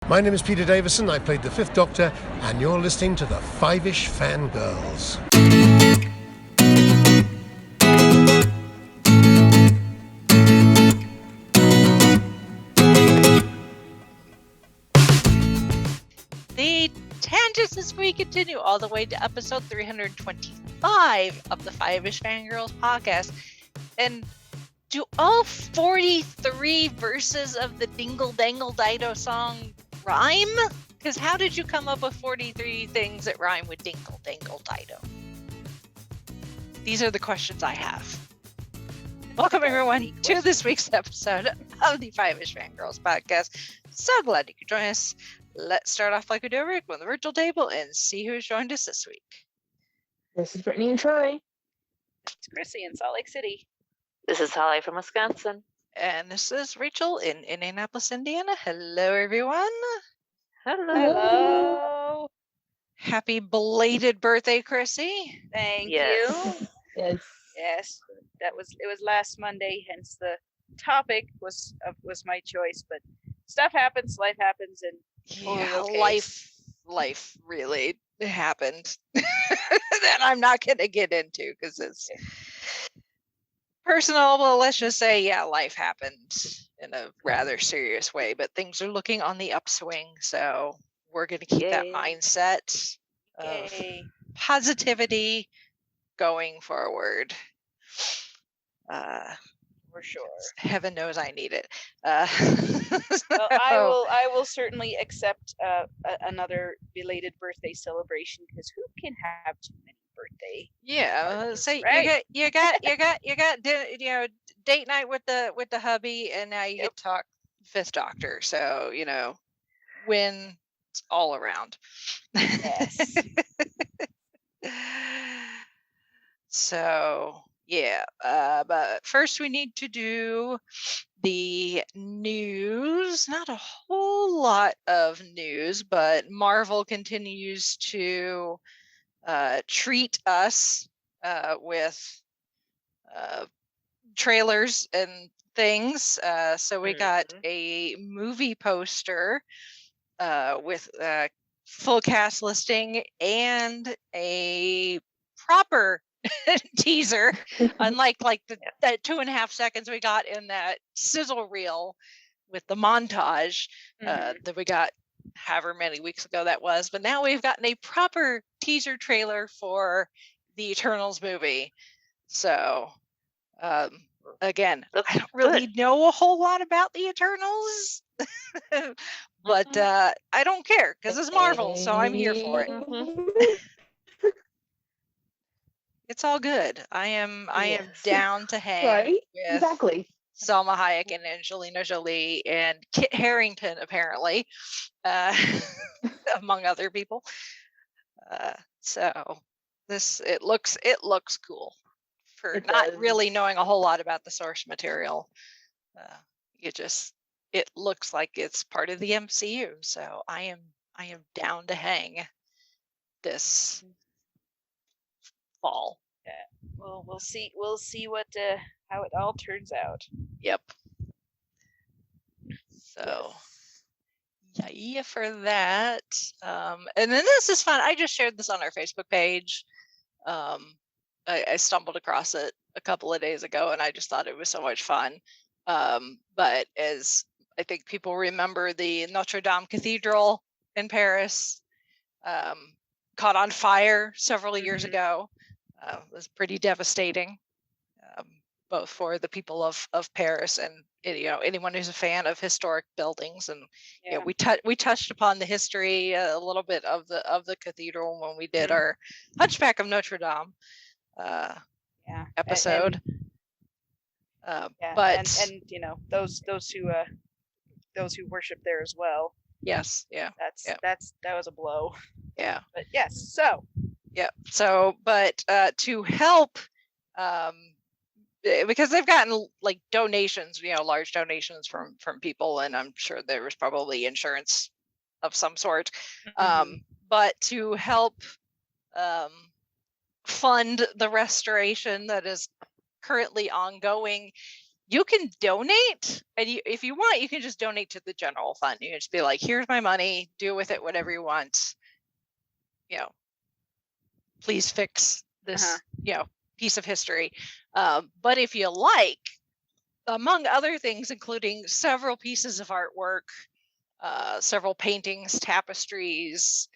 My name is Peter Davison. I played the Fifth Doctor, and you're listening to the Five-ish Fangirls. The tangents this week continue all the way to episode 325 of the Five-ish Fangirls podcast. And do all 43 verses of the Dingle, Dangle, Dido song rhyme? Because how did you come up with 43 things that rhyme with Dingle, Dangle, Dido? These are the questions I have. Welcome, everyone, to this week's episode of the Five-ish Fangirls podcast. So glad you could join us. Let's start off like we do every week with the virtual table and see who's joined us this week. This is Brittany and Troy. It's Chrissy in Salt Lake City. This is Holly from Wisconsin. And this is Rachel in Indianapolis, Indiana. Hello, everyone. Hello. Happy belated birthday, Chrissy. Thank Yes. you. Yes. It was last Monday, hence the topic was my choice. But stuff happens, life happens, and Yeah, okay. life really happened that I'm not going to get into because it's personal. Well, let's just say, yeah, life happened in a rather serious way, but things are looking on the upswing. So we're going to keep that Yay. mindset of Yay. positivity going forward. For sure. Heaven knows I need it. Well, I will certainly accept another belated birthday celebration because who can have too many birthday? Yeah, say Right. you got date night with the hubby, and now you get to talk Fifth Doctor. So wins all around. Yes. So yeah, but first we need to do the news. Not a whole lot of news, but Marvel continues to treat us with trailers and things. So we got a movie poster with a full cast listing and a proper teaser, unlike that 2.5 seconds we got in that sizzle reel with the montage that we got however many weeks ago that was. But now we've gotten a proper teaser trailer for the Eternals movie. So again, I don't really know a whole lot about the Eternals, but I don't care because it's Marvel, so I'm here for it. It's all good. I am down to hang Right? with Exactly. Selma Hayek and Angelina Jolie and Kit Harington, apparently, among other people. So it looks cool for It not does. really knowing a whole lot about the source material. It looks like it's part of the MCU. So I am down to hang this fall. Well, we'll see what how it all turns out. Yep. So yeah for that. And then this is fun. I just shared this on our Facebook page. I stumbled across it a couple of days ago and I just thought it was so much fun. But as I think people remember, the Notre Dame Cathedral in Paris caught on fire several years ago. It was pretty devastating, both for the people of Paris and anyone who's a fan of historic buildings. And we touched upon the history a little bit of the cathedral when we did our Hunchback of Notre Dame episode. But and those who worship there as well. Yes, yeah, that was a blow. Yeah, but yes, so. Yeah. So, but to help, because they've gotten donations, large donations from people, and I'm sure there was probably insurance of some sort. But to help fund the restoration that is currently ongoing, you can donate, and if you want, you can just donate to the general fund. You can just be like, here's my money, do with it whatever you want. Please fix this, piece of history. But if you like, among other things, including several pieces of artwork, several paintings, tapestries,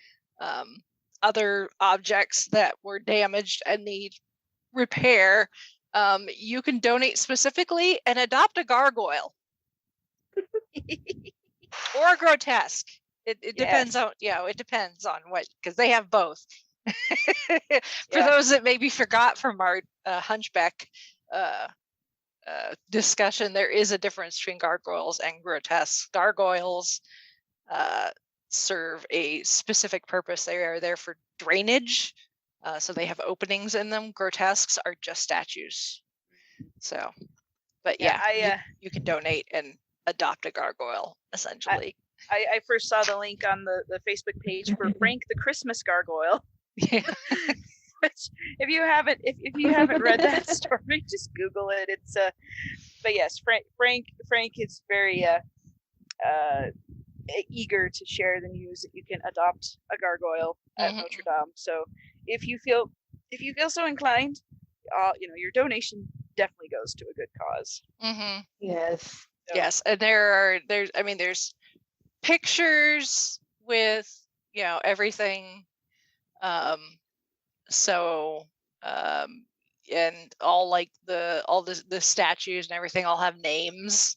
other objects that were damaged and need repair, you can donate specifically and adopt a gargoyle or a grotesque. It depends on, it depends on what, because they have both. For those that maybe forgot from our hunchback discussion, there is a difference between gargoyles and grotesques. Gargoyles serve a specific purpose. They are there for drainage, so they have openings in them. Grotesques are just statues. So, but you can donate and adopt a gargoyle, essentially. I first saw the link on the Facebook page for Frank the Christmas Gargoyle. Yeah. Which, if you haven't read that story, just Google it. It's but yes, Frank is very eager to share the news that you can adopt a gargoyle at Notre Dame. So if you feel so inclined, your donation definitely goes to a good cause. Yes. So, yes, and there's pictures with everything. And all the statues and everything all have names.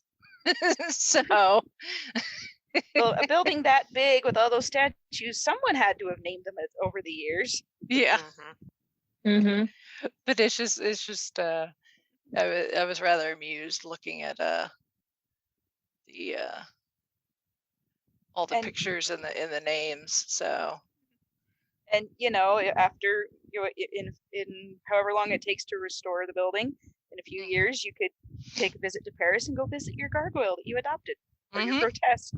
So well, a building that big with all those statues, someone had to have named them over the years. Yeah. But it's just I was rather amused looking at all the pictures and the names. So, and after in however long it takes to restore the building, in a few years you could take a visit to Paris and go visit your gargoyle that you adopted, or your grotesque,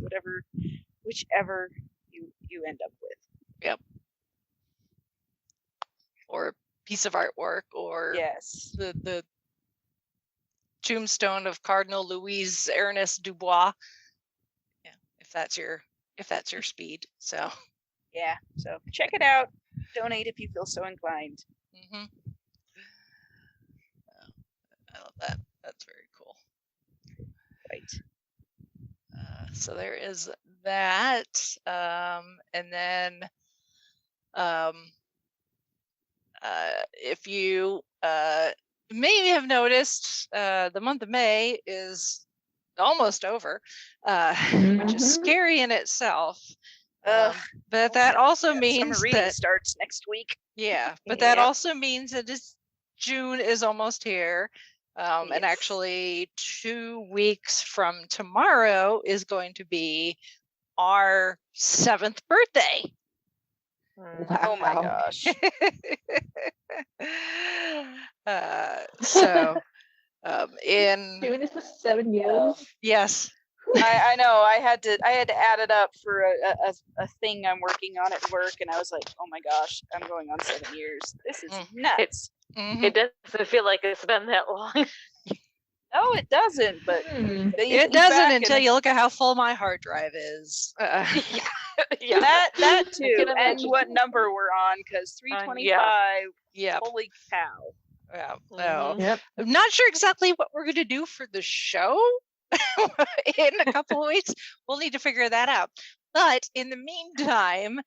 whichever you end up with. Yep. Or a piece of artwork, or the tombstone of Cardinal Louis Ernest Dubois. Yeah, if that's your speed. So so check it out. Donate if you feel so inclined. I love that. That's very cool. Right. So there is that, and then if you maybe have noticed, the month of May is almost over, which is scary in itself. But that also means summer reading that starts next week. Yeah, but that also means that June is almost here. And actually 2 weeks from tomorrow is going to be our 7th birthday. Wow. Oh my gosh. So in Doing this for 7 years. Yes. I know. I had to add it up for a thing I'm working on at work, and I was like, oh my gosh, I'm going on 7 years. This is nuts. It doesn't feel like it's been that long. No, it doesn't. But it doesn't until you look at how full my hard drive is. Yeah, that too, and what number we're on, because 325. Yeah. Holy cow. Yeah. No. Yep. I'm not sure exactly what we're going to do for the show in a couple of weeks. We'll need to figure that out. But in the meantime,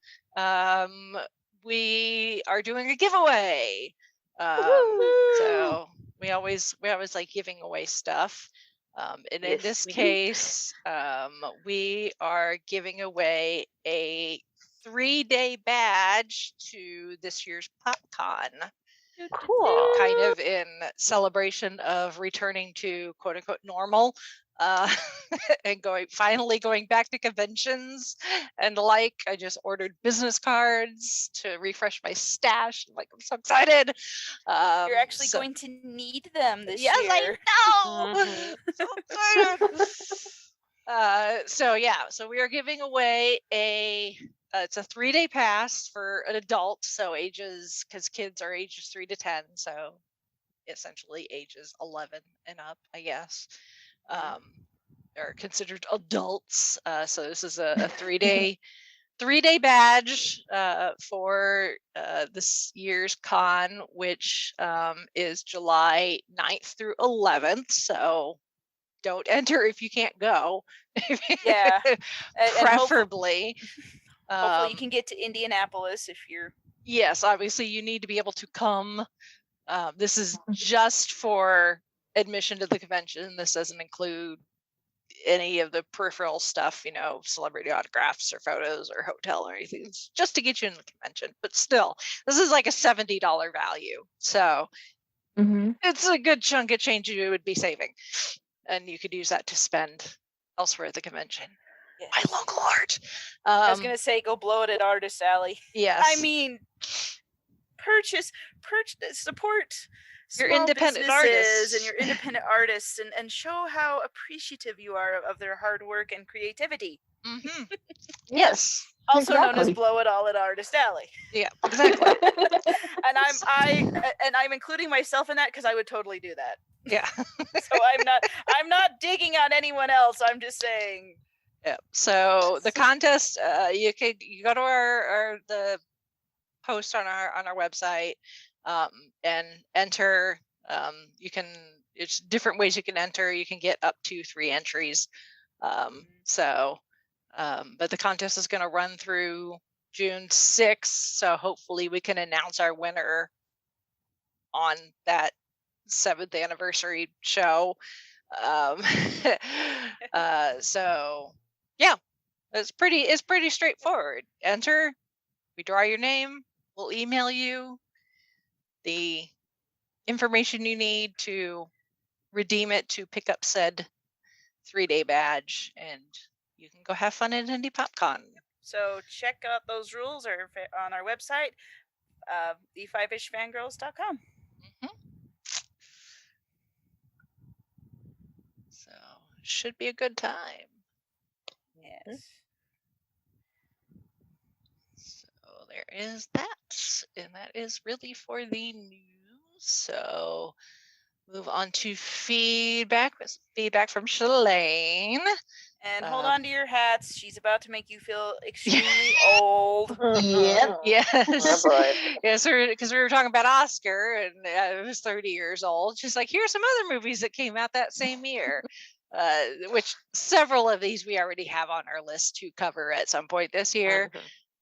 we are doing a giveaway. So we always like giving away stuff. And in this case, we are giving away a 3-day badge to this year's PopCon. Cool. Kind of in celebration of returning to quote unquote normal, and finally going back to conventions. And I just ordered business cards to refresh my stash. I'm so excited. You're actually going to need them this year. Yes, I know. So excited. So we are giving away it's a 3-day pass for an adult, so because kids are ages 3 to 10, so essentially ages 11 and up, I guess, are considered adults. So this is a 3-day 3-day badge for this year's con, which is July 9th through 11th. So don't enter if you can't go. Yeah. And Preferably. hopefully you can get to Indianapolis if you're. Yes, obviously you need to be able to come. This is just for admission to the convention. This doesn't include any of the peripheral stuff, celebrity autographs or photos or hotel or anything. It's just to get you in the convention. But still, this is like a $70 value. So it's a good chunk of change you would be saving. And you could use that to spend elsewhere at the convention. Yes. My local art. I was going to say, go blow it at Artist Alley. Yes. I mean, purchase, support your small independent businesses artists and your independent artists and show how appreciative you are of their hard work and creativity. Mm-hmm. Yes. Also known as blow it all at Artist Alley. Yeah, exactly. and I'm including myself in that because I would totally do that. Yeah. So I'm not digging on anyone else. I'm just saying. Yeah. So the contest, you go to the post on our website, and enter. It's different ways you can enter. You can get up to 3 entries. But the contest is going to run through June 6th. So hopefully we can announce our winner on that 7th anniversary show. So yeah, it's pretty straightforward. Enter, we draw your name, we'll email you the information you need to redeem it to pick up said 3-day badge, and you can go have fun at Indie PopCon. So check out those rules on our website, the5ishfangirls.com. So should be a good time. Yes. So there is that, and that is really for the news. So move on to feedback. Feedback from Shalane. And hold on to your hats. She's about to make you feel extremely old. Yep. Yes. Oh, boy. Yes, because we were talking about Oscar, and I was 30 years old. She's like, here's some other movies that came out that same year. Which several of these we already have on our list to cover at some point this year.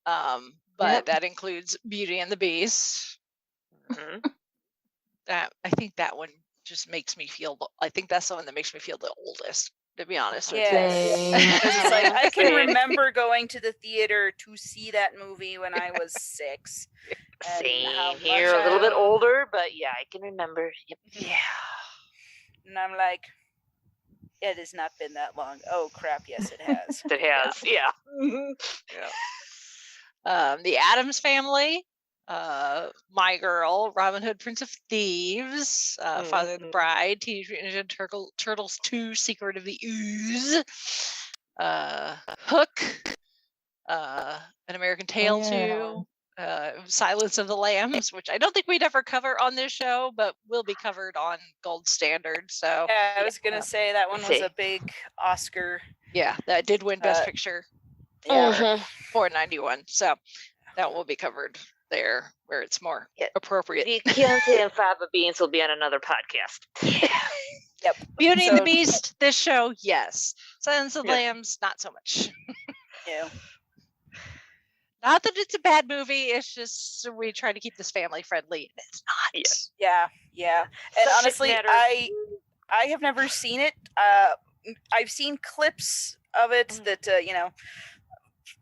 But that includes Beauty and the Beast. That I think that one just makes me feel. I think that's the one that makes me feel the oldest, to be honest with you. It's like I can remember going to the theater to see that movie when I was 6. Same here, a little bit older, but yeah, I can remember. Yep. Yeah. And I'm like, it has not been that long. Oh crap! Yes, it has. It has. Yeah. The Addams Family, My Girl, Robin Hood, Prince of Thieves, Father of the Bride, Teenage Mutant Ninja Turtles 2, Secret of the Ooze, Hook, An American Tale 2, Silence of the Lambs, which I don't think we'd ever cover on this show, but will be covered on Gold Standard. So yeah, I was gonna say that one was a big Oscar. Yeah, that did win Best Picture. Yeah. 491. So that will be covered there where it's more appropriate. The Chianti and Fava Beans will be on another podcast. Yeah. Yep. Beauty and the Beast, this show, yes. Silence of the Lambs, not so much. Yeah. Not that it's a bad movie, it's just we try to keep this family friendly. It's not. Yeah. And honestly, I have never seen it. I've seen clips of it that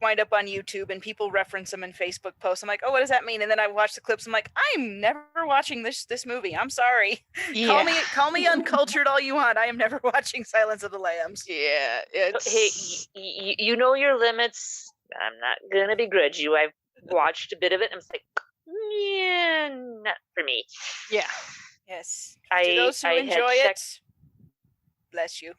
wind up on YouTube and people reference them in Facebook posts. I'm like, oh, what does that mean? And then I watch the clips. I'm like, I'm never watching this movie. I'm sorry. Yeah. Call me uncultured all you want. I am never watching Silence of the Lambs. Yeah. It's... Hey, you know your limits. I'm not gonna begrudge you. I've watched a bit of it and I'm like, yeah, not for me. Yeah. Yes. To those who enjoy it, bless you.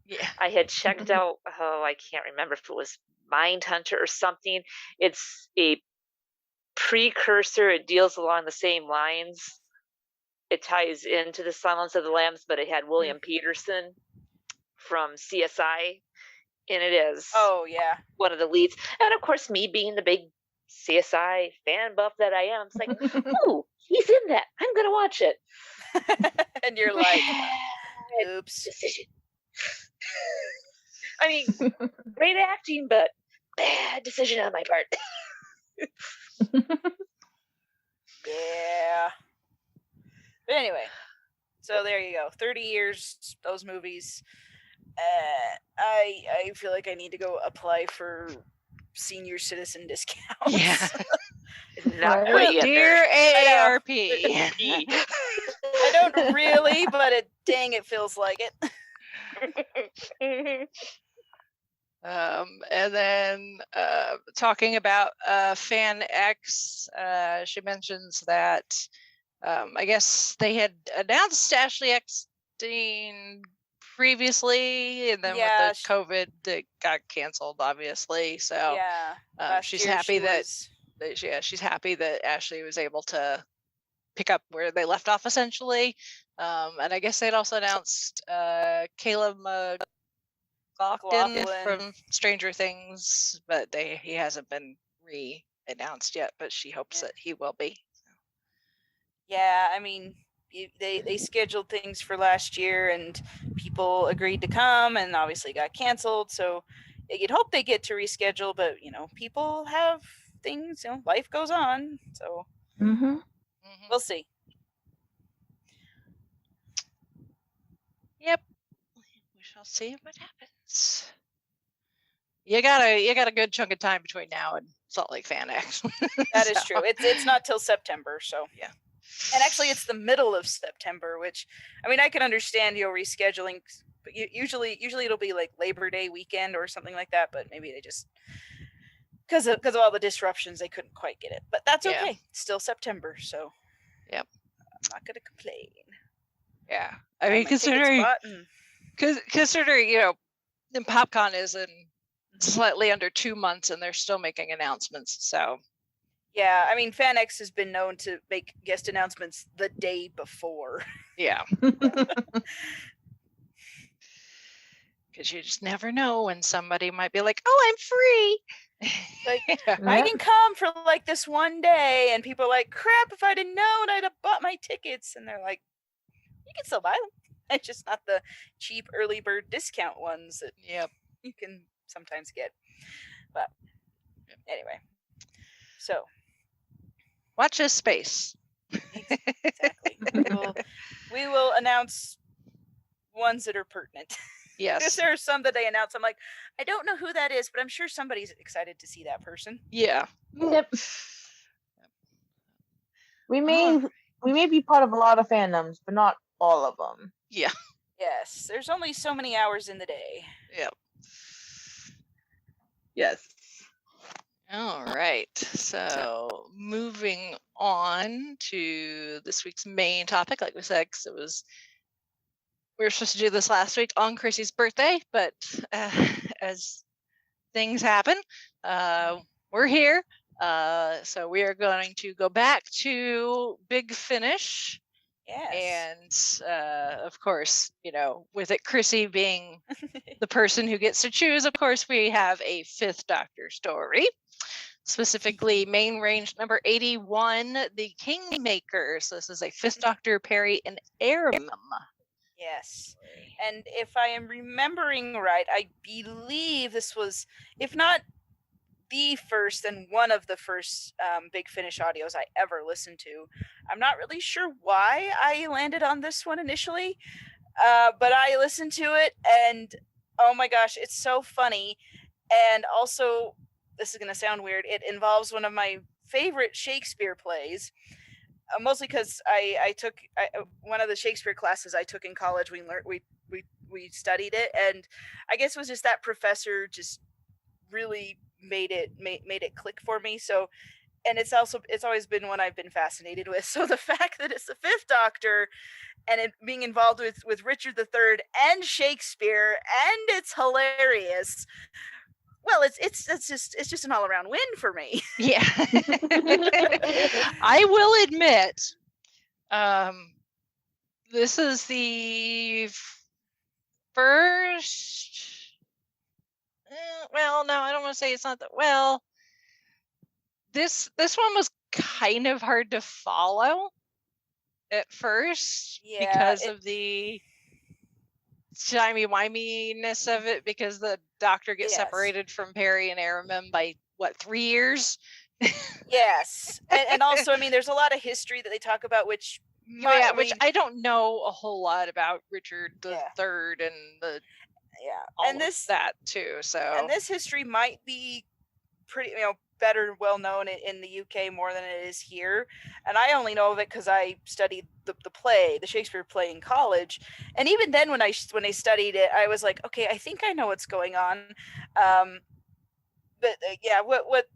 Yeah. I had checked out, I can't remember if it was Mindhunter or something. It's a precursor. It deals along the same lines it ties into the Silence of the Lambs, but it had William Peterson from CSI in it as one of the leads. And of course, me being the big CSI fan buff that I am, it's like, oh, he's in that. I'm going to watch it. And you're like, oops. Decision. I mean, great acting, but bad decision on my part. Yeah. But anyway, so there you go. 30 years, those movies. I feel like I need to go apply for senior citizen discounts. Yeah. Not quite yet. Dear AARP. I don't really, but dang, it feels like it. And then talking about Fan X, she mentions that I guess they had announced Ashley Eckstein previously, and then with the COVID, it got canceled, obviously. So she's happy she's happy that Ashley was able to pick up where they left off, essentially. And I guess they'd also announced Caleb McLaughlin from Stranger Things, but he hasn't been re-announced yet, but she hopes that he will be. Yeah, I mean, they scheduled things for last year, and people agreed to come, and obviously got canceled. So you'd hope they get to reschedule, but people have things. Life goes on. So we'll see. Yep, we shall see what happens. You got a good chunk of time between now and Salt Lake Fan X. That is true. It's not till September, so yeah. And actually, it's the middle of September, which, I mean, I can understand rescheduling, but usually it'll be like Labor Day weekend or something like that. But maybe they just because of all the disruptions, they couldn't quite get it. But that's okay. Yeah. It's still September, so yep, I'm not gonna complain. Yeah, I mean, considering then PopCon is in slightly under 2 months, and they're still making announcements. So. Yeah, I mean, FanX has been known to make guest announcements the day before. Yeah. Because you just never know when somebody might be like, oh, I'm free. Like, I can come for like this one day. And people are like, crap, if I'd have known, I'd have bought my tickets. And they're like, you can still buy them. It's just not the cheap early bird discount ones that you can sometimes get. But anyway, so. Watch this space. Exactly. We will announce ones that are pertinent. Yes. Because there are some that they announce. I'm like, I don't know who that is, but I'm sure somebody's excited to see that person. Yeah. Yep. We may be part of a lot of fandoms, but not all of them. Yeah. Yes. There's only so many hours in the day. Yep. Yes. All right, so moving on to this week's main topic, like we said, because we were supposed to do this last week on Chrissy's birthday, but as things happen, we're here. So we are going to go back to Big Finish. Yes. And of course, with it, Chrissy being the person who gets to choose, of course, we have a Fifth Doctor story. Specifically, main range number 81, the Kingmaker. So this is a Fifth Doctor Perry and Aram. Yes. And if I am remembering right, I believe this was, if not the first, then one of the first Big Finish audios I ever listened to. I'm not really sure why I landed on this one initially, but I listened to it, and oh my gosh, it's so funny. And also, this is going to sound weird, it involves one of my favorite Shakespeare plays, mostly because I took one of the Shakespeare classes I took in college. We studied it, and I guess it was just that professor just really made it click for me. So, and it's always been one I've been fascinated with. So the fact that it's the Fifth Doctor and it being involved with Richard III and Shakespeare, and it's hilarious. Well, it's just an all around win for me. Yeah. I will admit, This is the first. Well, no, I don't want to say it's not that. Well, this one was kind of hard to follow at first because of the timey-wiminess of it, because the Doctor gets separated from Perry and Aramim by, 3 years? Yes. And also, I mean, there's a lot of history that they talk about, which I don't know a whole lot about Richard the Third and the and this that too. So and this history might be pretty, better well known in the UK more than it is here. And I only know of it because I studied the play, the Shakespeare play in college. And even then, when I studied it, I was like, okay, I think I know what's going on. But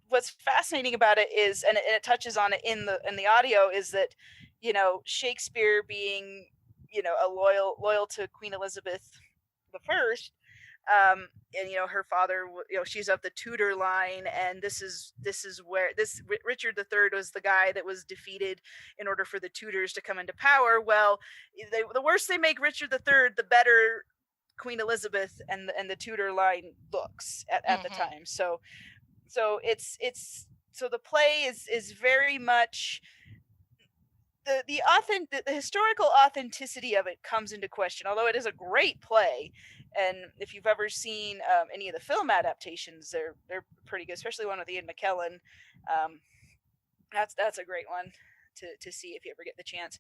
what's fascinating about it is, and it touches on it in the audio, is that Shakespeare being a loyal to Queen Elizabeth I, and her father, she's of the Tudor line, and this is where Richard III was the guy that was defeated in order for the Tudors to come into power. Well, the worse they make Richard III, the better Queen Elizabeth and the Tudor line looks at the time. So the play is very much the historical authenticity of it comes into question, although it is a great play. And if you've ever seen any of the film adaptations, they're pretty good, especially one with Ian McKellen. That's a great one to see if you ever get the chance.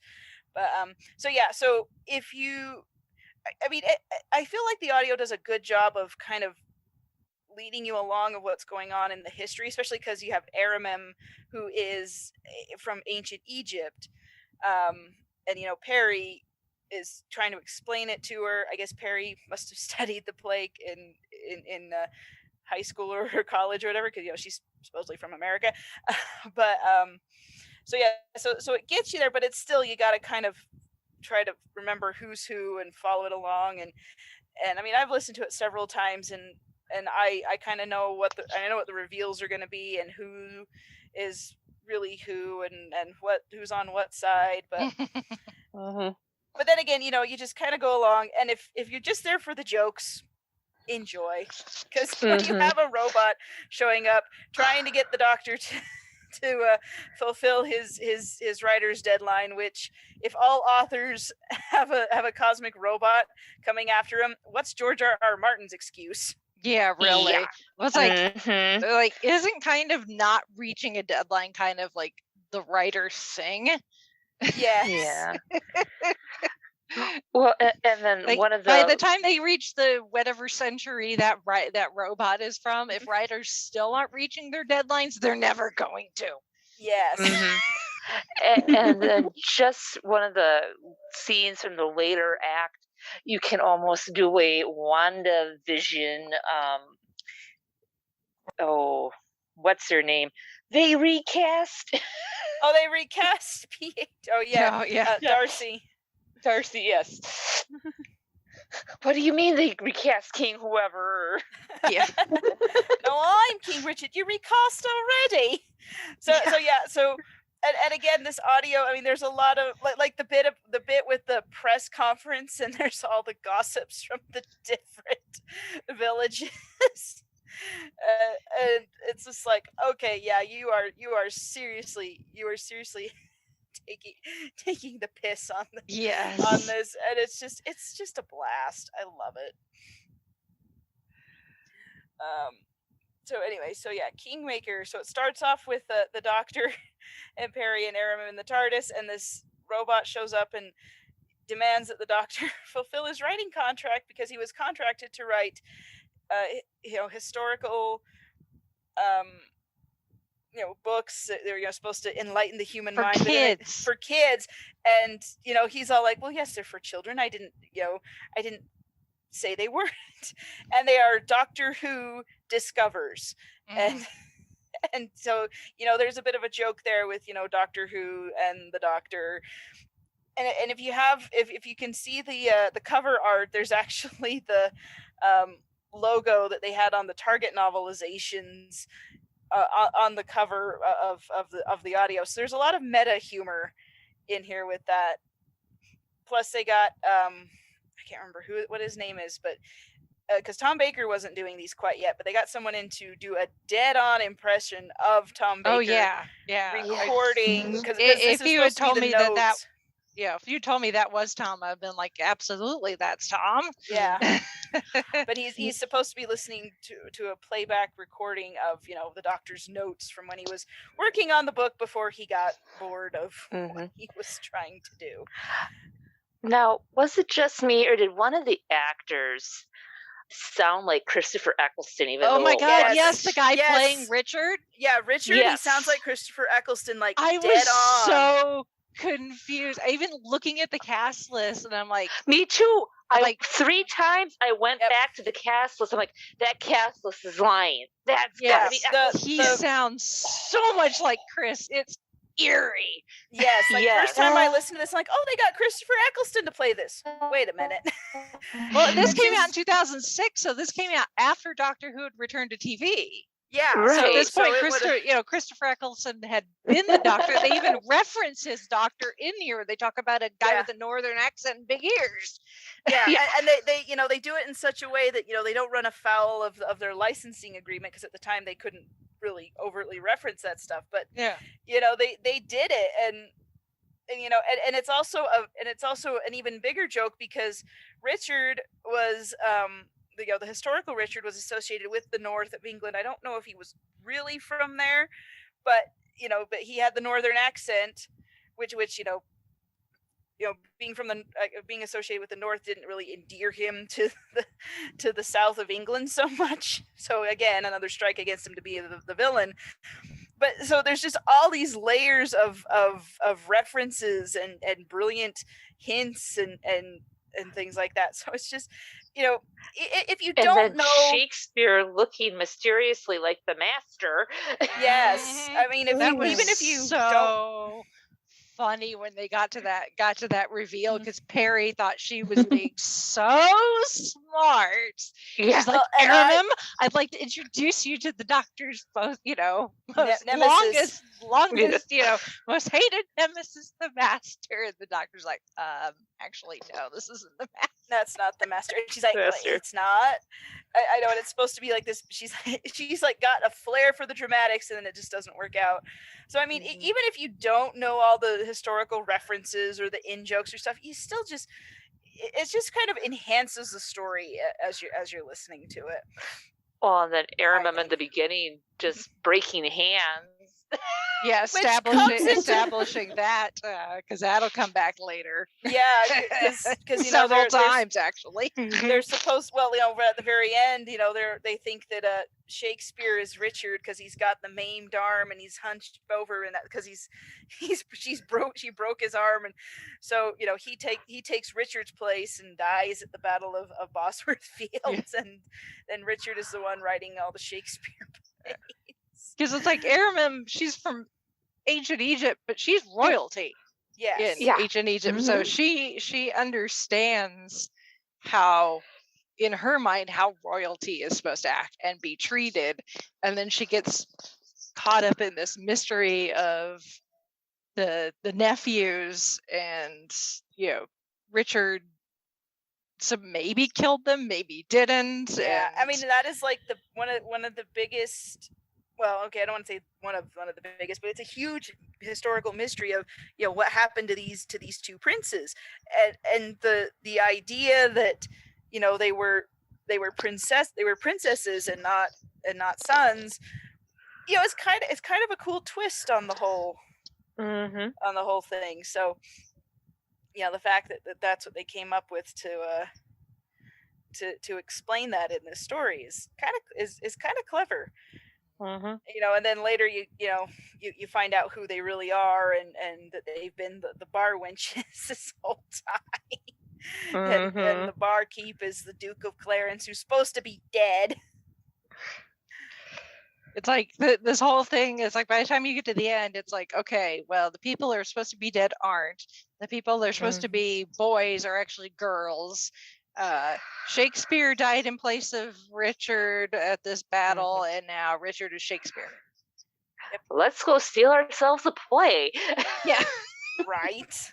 But so if you, I mean, I feel like the audio does a good job of kind of leading you along of what's going on in the history, especially because you have Aramim, who is from ancient Egypt, and Perry is trying to explain it to her. I guess Perry must have studied the play in high school or college or whatever, because she's supposedly from America. But so it gets you there, but it's still, you got to kind of try to remember who's who and follow it along. And I mean, I've listened to it several times, and I kind of know what the reveals are going to be, and who is really who, and who's on what side. But but then again, you just kind of go along, and if you're just there for the jokes, enjoy, because when you have a robot showing up trying to get the Doctor to fulfill his writer's deadline, which, if all authors have a cosmic robot coming after him, what's George R.R. Martin's excuse? Yeah, really. Yeah. It was like isn't kind of not reaching a deadline kind of like the writers sing? Yes. Yeah. Well, and then one of by the time they reach the whatever century that robot is from, if writers still aren't reaching their deadlines, they're never going to. Yes. And then just one of the scenes from the later act, you can almost do a WandaVision. What's her name? They recast. Oh, they recast P8. Oh yeah. Oh, yeah. Darcy. Darcy, yes. What do you mean they recast King whoever? Yeah. No, I'm King Richard. You recast already. So and again, this audio, I mean, there's a lot of like the bit with the press conference, and there's all the gossips from the different villages. And it's just like, okay, yeah, you are seriously taking the piss on this, and it's just a blast. I love it. So anyway, Kingmaker. So it starts off with the Doctor and Perry and Aram in the TARDIS, and this robot shows up and demands that the Doctor fulfill his writing contract, because he was contracted to write historical books that they're supposed to enlighten the human mind for kids. And he's all like, well, yes, they're for children. I didn't say they weren't. And they are Doctor Who discovers. And so there's a bit of a joke there with Doctor Who and the Doctor. And if you can see the cover art, there's actually the logo that they had on the Target novelizations on the cover of the audio. So there's a lot of meta humor in here with that. plus they got I can't remember what his name is, but because Tom Baker wasn't doing these quite yet, but they got someone in to do a dead-on impression of Tom Baker. Oh yeah. Recording because if you had told me that if you told me that was Tom, I've been like, absolutely, that's Tom. Yeah. But he's supposed to be listening to a playback recording of the doctor's notes from when he was working on the book before he got bored of what he was trying to do. Now, was it just me, or did one of the actors sound like Christopher Eccleston? Oh my God! Yes, the guy playing Richard. Yeah, Richard. Yes. He sounds like Christopher Eccleston. Like I dead was on. so confused. I even looking at the cast list, and I'm like, me too. Like 3 times I went back to the cast list. I'm like, that cast list is lying. That's gotta be Eccleston. He sounds so much like Chris. It's eerie. Yes, first time I listened to this, I'm like, oh, they got Christopher Eccleston to play this. Wait a minute. Well, this came out in 2006, so this came out after Doctor Who had returned to TV. Yeah, right. So at this point, Christopher Eccleston had been the Doctor. They even reference his Doctor in here. They talk about a guy with a northern accent and big ears. Yeah, and they do it in such a way that they don't run afoul of their licensing agreement, because at the time they couldn't really overtly reference that stuff. But they did it, and it's also an even bigger joke, because Richard was the historical Richard was associated with the north of England. I don't know if he was really from there, but but he had the northern accent, which being associated with the north didn't really endear him to the south of England so much. So again, another strike against him to be the villain. But so there's just all these layers of references and brilliant hints and things like that. So it's just, if you don't know Shakespeare looking mysteriously like the master. Yes. I mean, even if you don't funny when they got to that reveal, because Perry thought she was being so smart. She's like, Aram, I'd like to introduce you to the Doctor's most longest, most hated nemesis, the Master. And the Doctor's like, actually, no, this isn't the Master. That's not the Master. And she's like, it's not. I know, and it's supposed to be like this. She's like got a flair for the dramatics, and then it just doesn't work out. So I mean, even if you don't know all the historical references or the in jokes or stuff, you still it just kind of enhances the story as you're listening to it. Well, and then Aram in the beginning just breaking hands. Yeah, establishing that, because that'll come back later. Yeah, because several times actually. They're supposed at the very end, they think that Shakespeare is Richard because he's got the maimed arm and he's hunched over, and that because she broke his arm, and so he takes Richard's place and dies at the Battle of Bosworth Fields, and then Richard is the one writing all the Shakespeare plays. Because it's like Aram, she's from ancient Egypt, but she's royalty. Yes. In ancient Egypt. So she understands how, in her mind, how royalty is supposed to act and be treated. And then she gets caught up in this mystery of the nephews, and Richard maybe killed them, maybe didn't. Yeah, I mean, that is like one of the biggest. Well, okay, I don't want to say one of the biggest, but it's a huge historical mystery of what happened to these two princes, and the idea that they were princesses and not sons. It's kind of a cool twist on the whole on the whole thing. So the fact that that's what they came up with to explain that in this story is kind of clever. And then later you find out who they really are, and that they've been the bar wenches this whole time. And the barkeep is the Duke of Clarence, who's supposed to be dead. It's like this whole thing is like, by the time you get to the end, it's like, okay, well, the people that are supposed to be dead aren't. The people that are supposed to be boys are actually girls. Shakespeare died in place of Richard at this battle, and now Richard is Shakespeare. Let's go steal ourselves a play. Yeah. Right.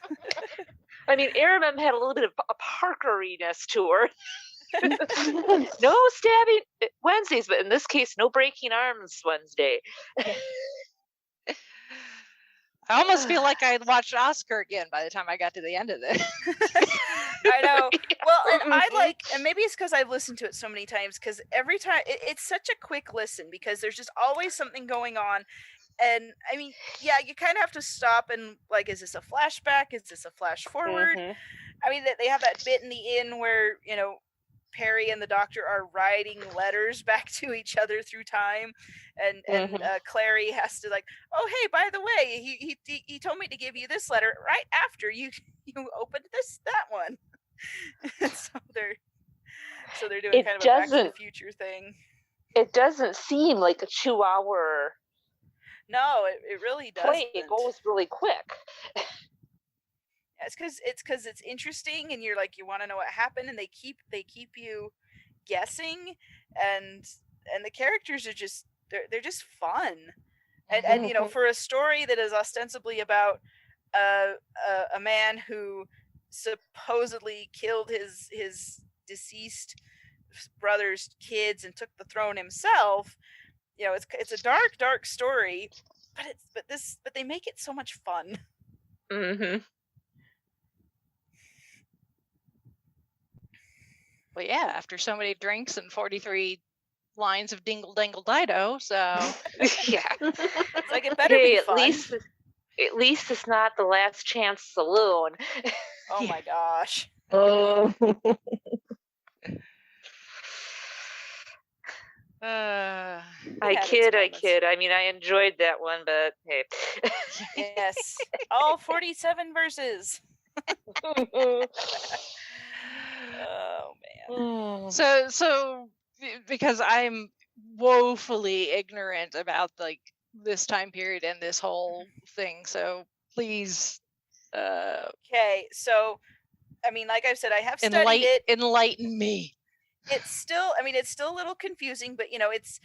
I mean, Aramem had a little bit of a Parkeriness to her. No stabbing Wednesdays, but in this case, no breaking arms Wednesday. I almost feel like I watched Oscar again by the time I got to the end of this. I know. Well, and and maybe it's because I've listened to it so many times, because every time it's such a quick listen, because there's just always something going on. And I mean, yeah, you kind of have to stop and like, is this a flashback? Is this a flash forward? I mean, they have that bit in the inn where, Perry and the Doctor are writing letters back to each other through time, and Clary has to like, oh hey, by the way, he told me to give you this letter right after you opened that one. so they're doing kind of a Back to the Future thing. It doesn't seem like a 2-hour. No, it really doesn't. It goes really quick. It's because it's interesting, and you're like, you want to know what happened, and they keep you guessing, and the characters are just they're just fun, and for a story that is ostensibly about a man who supposedly killed his deceased brother's kids and took the throne himself, it's a dark story, but they make it so much fun. Well, yeah, after so many drinks and 43 lines of Dingle, Dangle, Dido, so... Yeah. It's like, it better be fun. At least it's not the Last Chance Saloon. Oh my gosh. Oh. I kid. I mean, I enjoyed that one, but hey. Yes. All 47 verses. Oh man. So because I'm woefully ignorant about like this time period and this whole thing, so please okay, so I mean, like I've said, I have studied it. Enlighten me. It's still a little confusing, but it's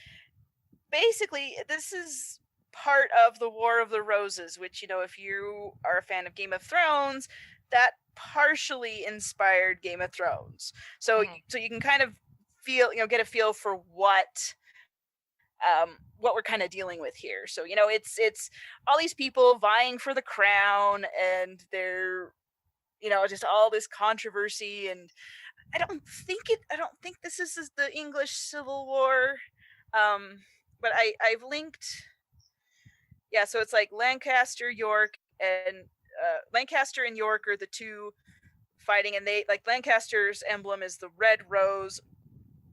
basically, this is part of the War of the Roses, which, if you are a fan of Game of Thrones, that partially inspired Game of Thrones. So you can kind of feel, get a feel for what we're kind of dealing with here. So, it's all these people vying for the crown, and they're, just all this controversy, and I don't think this is the English Civil War. But I've linked, so it's like Lancaster, York, and Lancaster and York are the two fighting, and they, like, Lancaster's emblem is the red rose,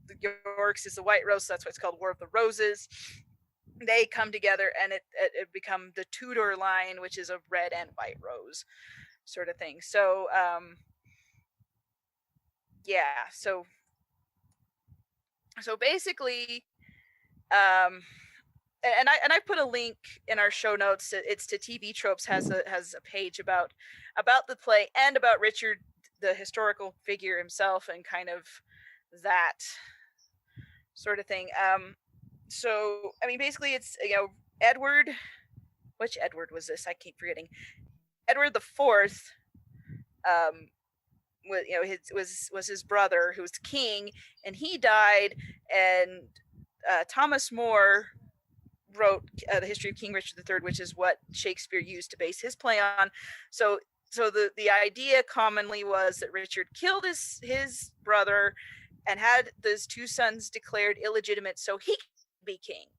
the York's is the white rose, so that's why it's called War of the Roses. They come together, and it become the Tudor line, which is a red and white rose sort of thing. So so basically, and I put a link in our show notes. It's to TV Tropes, has a page about the play and about Richard, the historical figure himself, and kind of that sort of thing. So I mean, basically, it's Edward. Which Edward was this? I keep forgetting. Edward the Fourth. Was his brother, who was king, and he died, and Thomas More wrote the history of King Richard III, which is what Shakespeare used to base his play on. So the idea commonly was that Richard killed his brother and had those two sons declared illegitimate so he could be king.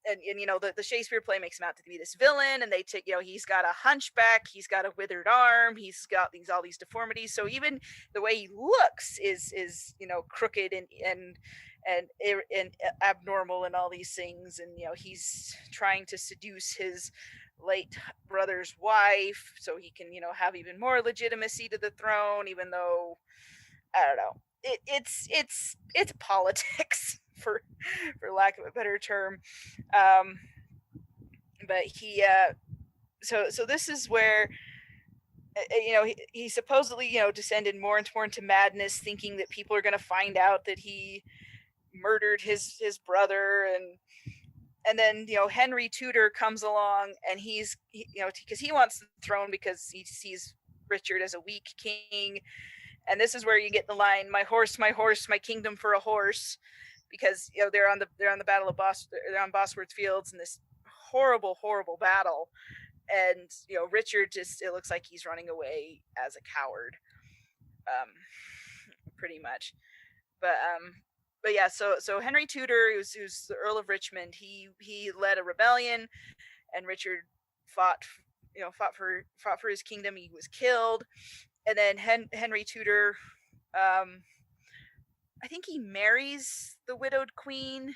And the Shakespeare play makes him out to be this villain, and they take, he's got a hunchback, he's got a withered arm, he's got all these deformities. So even the way he looks is crooked and abnormal and all these things. And he's trying to seduce his late brother's wife so he can have even more legitimacy to the throne, even though, I don't know, it's politics. For lack of a better term, but he so this is where he supposedly descended more and more into madness, thinking that people are going to find out that he murdered his brother, and then Henry Tudor comes along, and he's because he wants the throne because he sees Richard as a weak king. And this is where you get the line, my horse, my kingdom for a horse," because they're on the battle of they're on Bosworth Fields in this horrible battle, and Richard it looks like he's running away as a coward, pretty much. But yeah, so Henry Tudor, who's the Earl of Richmond, he led a rebellion, and Richard fought for his kingdom. He was killed, and then Henry Tudor, I think he marries the widowed queen,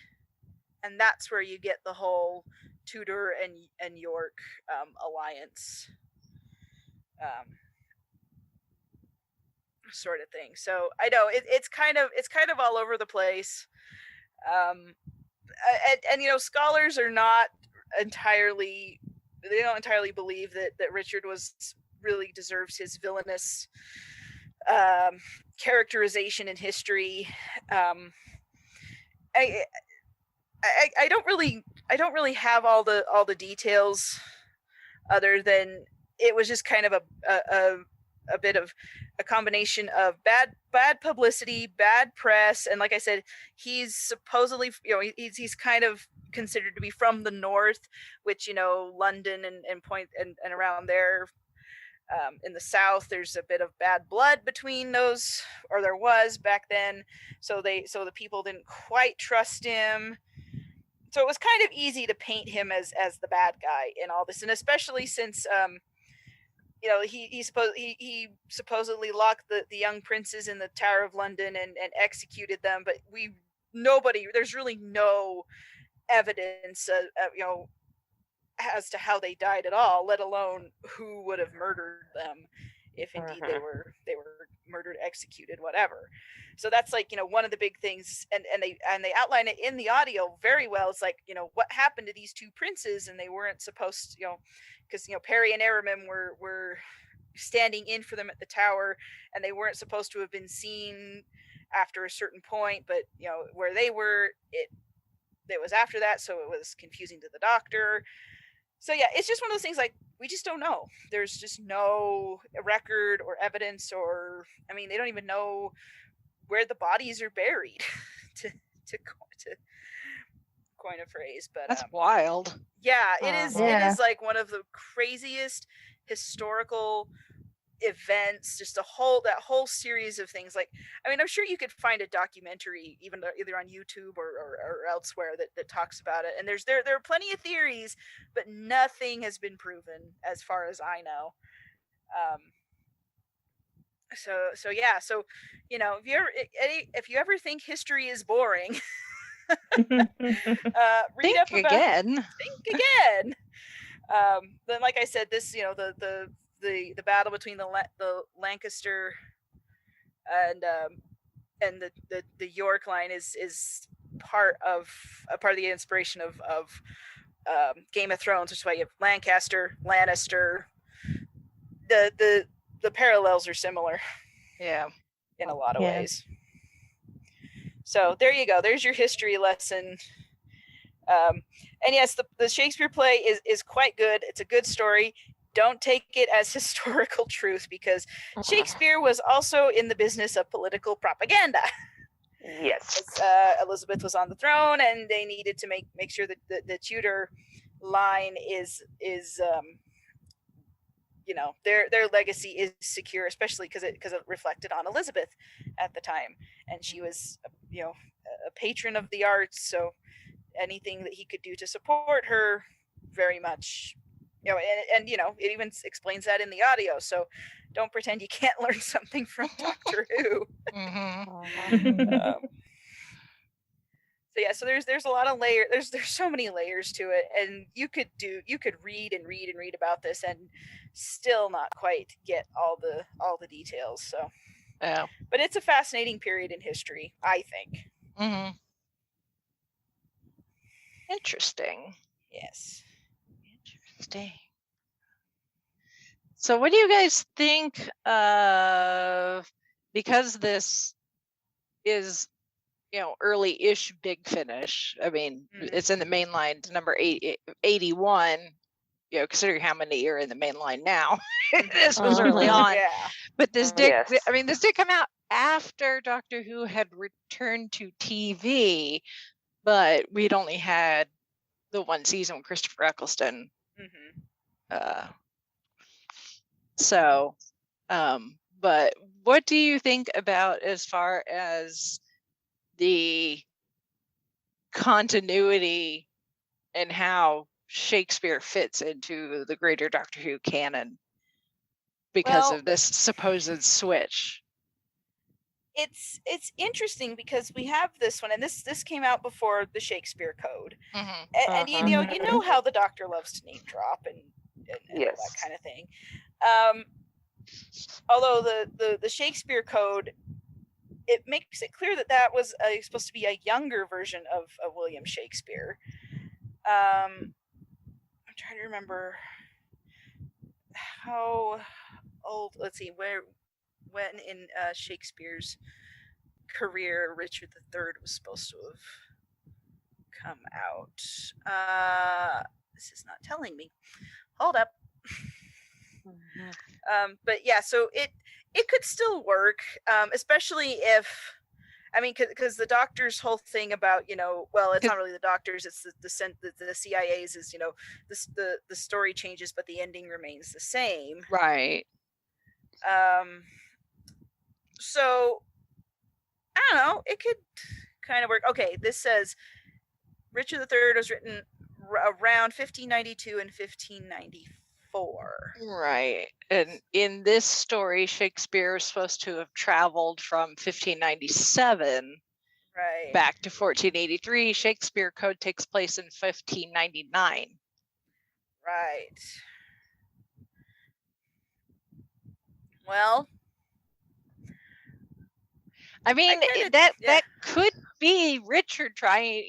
and that's where you get the whole Tudor and York alliance, sort of thing. So I know it's kind of all over the place, and scholars are not entirely, they don't entirely believe that Richard really deserves his villainous characterization in history. I don't really have all the details, other than it was just kind of a bit of a combination of bad publicity, bad press, and like I said, he's supposedly he's kind of considered to be from the north, which London and point and around there. In the south, there's a bit of bad blood between those, or there was back then. So the people didn't quite trust him. So it was kind of easy to paint him as the bad guy in all this, and especially since he supposedly locked the young princes in the Tower of London and executed them, but there's really no evidence as to how they died at all, let alone who would have murdered them, if indeed they were murdered, executed, whatever. So that's one of the big things, and they outline it in the audio very well. It's what happened to these two princes, and they weren't supposed to, because Perry and Aramim were standing in for them at the tower, and they weren't supposed to have been seen after a certain point, but where they were, it was after that, so it was confusing to the doctor. So yeah, it's just one of those things, we just don't know. There's just no record or evidence, or they don't even know where the bodies are buried, to coin a phrase. But that's wild. Yeah, it is. Yeah. It is one of the craziest historical events. Just that whole series of things. I'm sure you could find a documentary either on YouTube or elsewhere that talks about it. And there are plenty of theories, but nothing has been proven as far as I know. So yeah. So if you ever think history is boring, read up about again. Think again. Then, like I said, this the battle between the Lancaster and the York line is part of the inspiration of Game of Thrones, which is why you have Lancaster, Lannister. The parallels are similar. Yeah. In a lot of ways. So there you go. There's your history lesson. And yes, the Shakespeare play is quite good. It's a good story. Don't take it as historical truth, because Shakespeare was also in the business of political propaganda. Yes. Elizabeth was on the throne, and they needed to make sure that the Tudor line is their legacy is secure, especially because it reflected on Elizabeth at the time, and she was a patron of the arts, so anything that he could do to support her, very much, and it even explains that in the audio. So don't pretend you can't learn something from Doctor Who. So yeah, so there's a lot of layers. There's so many layers to it, and you could read and read about this and still not quite get all the details. So yeah, but it's a fascinating period in history, I think. Mm-hmm. Interesting. Yes. Interesting. So what do you guys think, because this is, early-ish Big Finish, it's in the main line to number 81, considering how many are in the main line now. This was early on. Yeah. But this did, Yes. I mean, this did come out after Doctor Who had returned to TV, but we'd only had the one season with Christopher Eccleston. So, but what do you think about as far as the continuity and how Shakespeare fits into the greater Doctor Who canon because of this supposed switch? It's interesting because we have this one, and this came out before the Shakespeare Code, and you know how the Doctor loves to name drop and all that kind of thing. Although the Shakespeare Code, it makes it clear that was supposed to be a younger version of William Shakespeare. I'm trying to remember how old. Let's see, when in Shakespeare's career Richard III was supposed to have come out. This is not telling me. Hold up. But yeah, so it could still work, especially if, I mean, because the Doctor's whole thing about, well, it's not really the Doctor's, it's the CIA's is, the story changes, but the ending remains the same. Right. So, I don't know, it could kind of work. Okay, this says Richard III was written around 1592 and 1594. Right. And in this story, Shakespeare is supposed to have traveled from 1597 back to 1483. Shakespeare Code takes place in 1599. Right. Well, I mean, that could be Richard trying,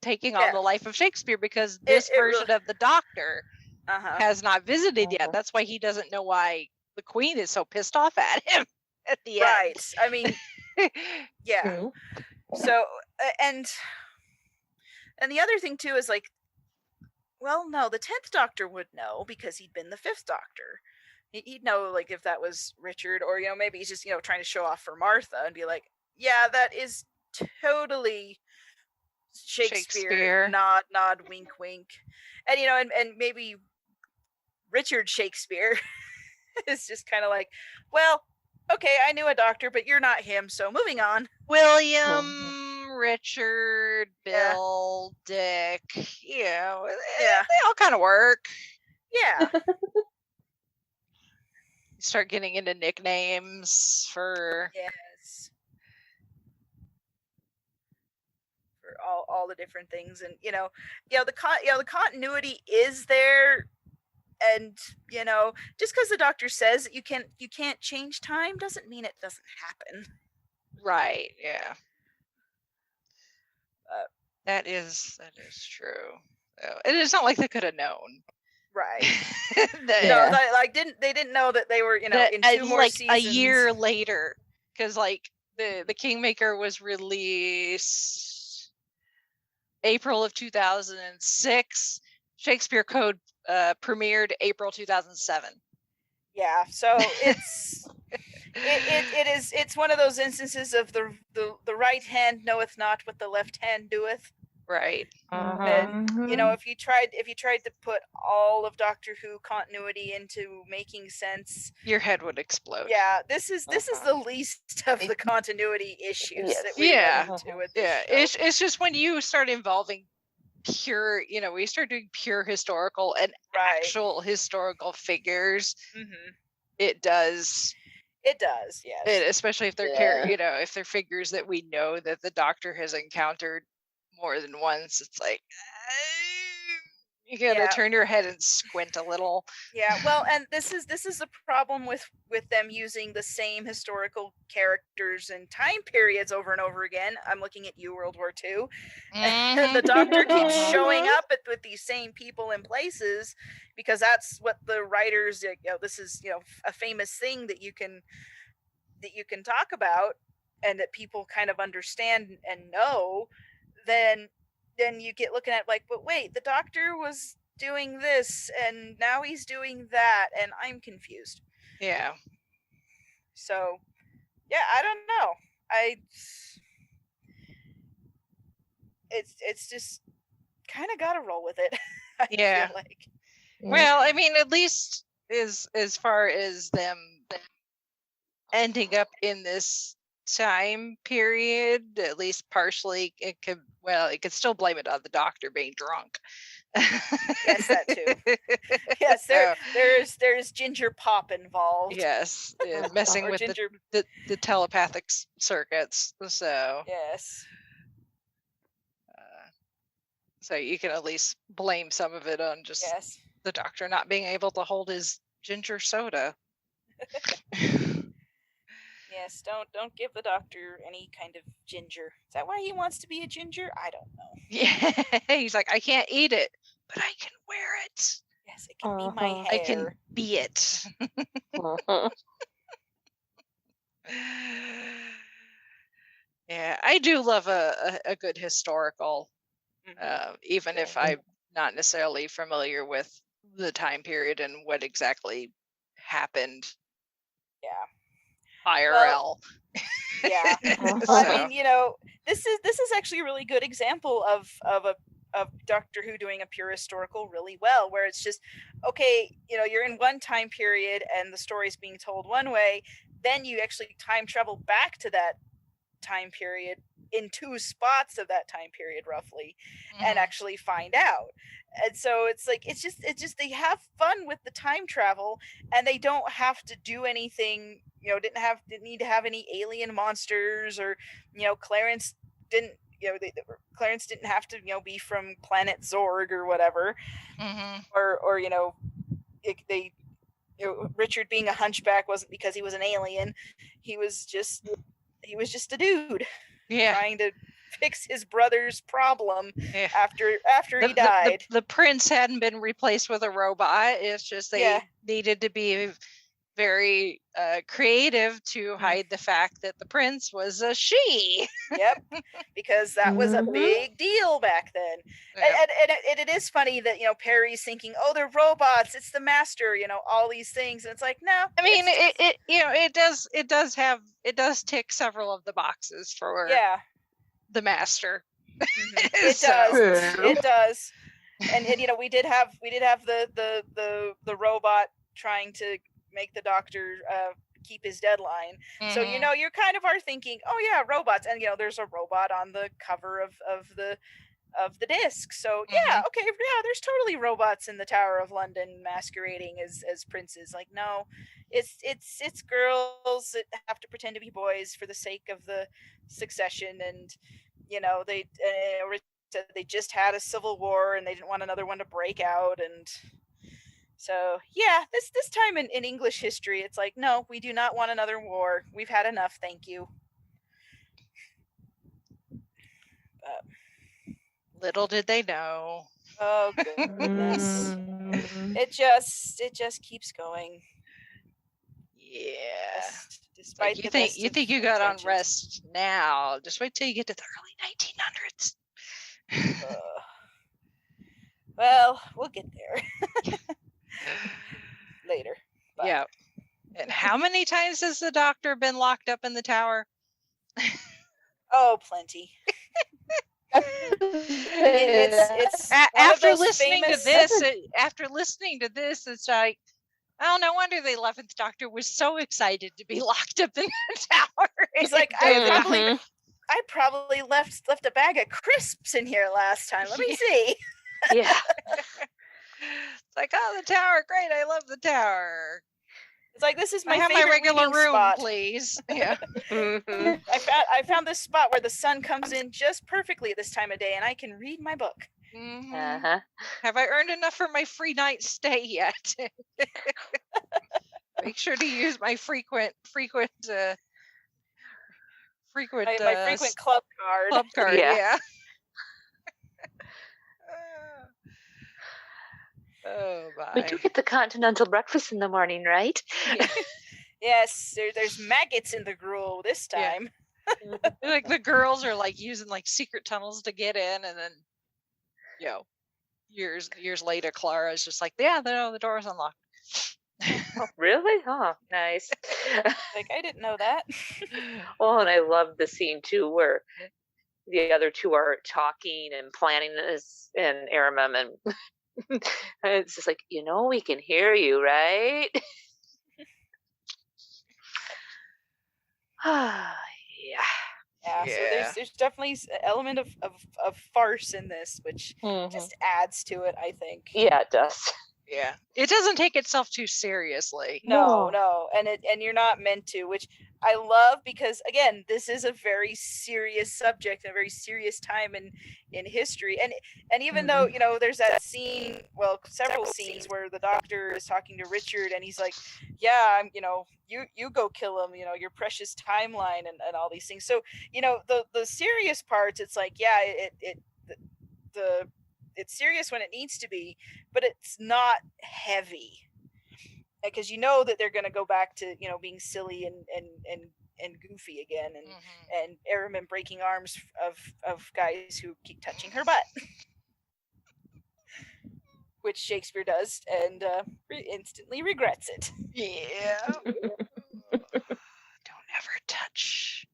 taking on the life of Shakespeare, because this version of the Doctor has not visited yet. That's why he doesn't know why the Queen is so pissed off at him at the end. Right. I mean, yeah. So, and the other thing too is like, well, no, the 10th Doctor would know because he'd been the 5th Doctor. He'd know, like, if that was Richard, or maybe he's just trying to show off for Martha and be like, yeah, that is totally Shakespeare. Nod, wink, wink, and and maybe Richard Shakespeare is just kind of like, well, okay, I knew a Doctor, but you're not him, so moving on. William, Richard, Bill, Dick, they all kind of work. Yeah. Start getting into nicknames for for all the different things, and the continuity is there, and just because the Doctor says that you can't change time doesn't mean it doesn't happen. Right. Yeah. That is true. And it's not like they could have known. Right. No, they didn't know that they were, in 2 more seasons. A year later, because the Kingmaker was released April of 2006. Shakespeare Code premiered April 2007. Yeah, so it's it's one of those instances of the right hand knoweth not what the left hand doeth. Right. And if you tried to put all of Doctor Who continuity into making sense, your head would explode. Yeah, this is the least of the continuity issues that we run into with this show. It's just when you start involving pure, we start doing pure historical and actual historical figures. It does. It does, yes. Especially if they're if they're figures that we know that the Doctor has encountered more than once. It's like you gotta turn your head and squint a little. Yeah, well, and this is the problem with them using the same historical characters and time periods over and over again. I'm looking at you, World War II. And the Doctor keeps showing up with these same people and places because that's what the writers, this is a famous thing that you can talk about and that people kind of understand and know. Then you get looking at like, but wait, the Doctor was doing this, and now he's doing that, and I'm confused. Yeah. So, yeah, I don't know. It's just kind of gotta roll with it. I feel like. Well, I mean, at least as far as them ending up in this time period, at least partially, it could still blame it on the doctor being drunk. Yes, that too. Yes, there's ginger pop involved. Yes, messing with ginger... the telepathic circuits. So yes. So you can at least blame some of it on just the doctor not being able to hold his ginger soda. Yes, don't give the doctor any kind of ginger. Is that why he wants to be a ginger? I don't know. Yeah, he's like, I can't eat it, but I can wear it. Yes, it can be my hair. I can be it. Yeah, I do love a good historical, even if I'm not necessarily familiar with the time period and what exactly happened. Yeah. IRL. Well, yeah. I mean, this is actually a really good example of Doctor Who doing a pure historical really well, where it's just, okay, you're in one time period and the story's being told one way, then you actually time travel back to that time period in two spots of that time period roughly, and actually find out. And so it's like it's just they have fun with the time travel, and they don't have to do anything, didn't need to have any alien monsters, or Clarence didn't have to be from planet Zorg or whatever, or Richard being a hunchback wasn't because he was an alien. He was just a dude trying to fix his brother's problem after he died. The prince hadn't been replaced with a robot. It's just they needed to be very creative to hide the fact that the prince was a she. Yep, because that was a big deal back then. Yep. And it is funny that Perry's thinking, oh, they're robots, it's the master, all these things, and it's like, no. I mean, it does tick several of the boxes for the master. It does. And we did have the robot trying to make the doctor keep his deadline. So you're kind of are thinking, oh yeah, robots, and there's a robot on the cover of the disc. So okay, there's totally robots in the Tower of London masquerading as princes. Like, no, it's girls that have to pretend to be boys for the sake of the succession, and they just had a civil war and they didn't want another one to break out. And so this time in English history, it's like, no, we do not want another war. We've had enough, thank you. Little did they know. Oh goodness. It just keeps going. Yeah. Despite you think you got on rest now. Just wait till you get to the early 1900s. Well, we'll get there. Later. But. Yeah. And how many times has the doctor been locked up in the tower? Oh, plenty. It's after listening to this, it's like, oh, no wonder the 11th Doctor was so excited to be locked up in the tower. He's like, I probably left a bag of crisps in here last time. Let me see. Yeah. It's like, oh, the tower, great! I love the tower. It's like, this is my favorite my regular room, spot. Please. Yeah. I found this spot where the sun comes in just perfectly at this time of day, and I can read my book. Have I earned enough for my free night stay yet? Make sure to use my frequent my frequent club card. Club card, yeah. Oh my. We do get the continental breakfast in the morning, right? Yeah. Yes, there's maggots in the gruel this time. Yeah. Like the girls are like using like secret tunnels to get in, and then years later, Clara's just like, yeah, the door is unlocked. Oh, really? Oh, nice. Like, I didn't know that. Oh, and I love the scene too where the other two are talking and planning this, and Aramem and it's just like, we can hear you, right? Yeah. Yeah, so there's definitely an element of farce in this, which just adds to it, I think. Yeah, it does. Yeah, it doesn't take itself too seriously. No, and you're not meant to, which I love, because again, this is a very serious subject, a very serious time in history, and even though there's that scene, well, several scenes where the doctor is talking to Richard, and he's like, yeah, I'm, you go kill him, your precious timeline, and all these things. So the serious parts, it's like, yeah, it's serious when it needs to be, but it's not heavy, because that they're going to go back to being silly and goofy again, and Aramem breaking arms of guys who keep touching her butt, which Shakespeare does, and instantly regrets it. Yeah. Don't ever touch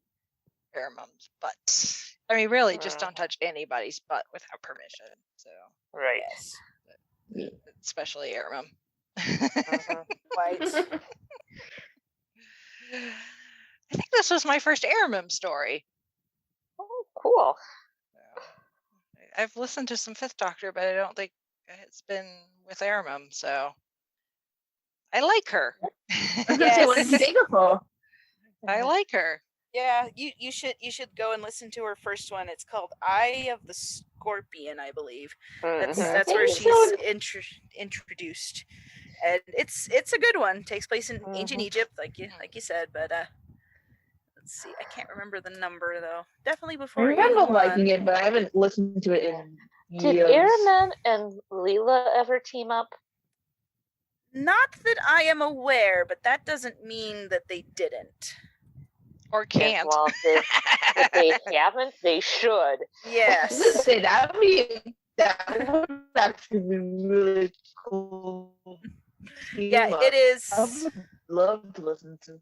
Aramem's butt. I mean, really, just don't touch anybody's butt without permission. So right. Yes. Especially Aramem. Right. I think this was my first Aramem story. Oh, cool. I've listened to some Fifth Doctor, but I don't think it's been with Aramem, so I like her. Yes. What did you think of her? I like her. Yeah, you should go and listen to her first one. It's called Eye of the Scorpion, I believe. That's where she's introduced, and it's a good one. Takes place in ancient Egypt, like you said. But let's see, I can't remember the number though. Definitely before. I remember liking it, but I haven't listened to it in years. Did Aramem and Leela ever team up? Not that I am aware, but that doesn't mean that they didn't. Or can't. Well, if they haven't, they should. Yes. I was gonna say that would actually be really cool. Yeah, it is. I would love to listen to.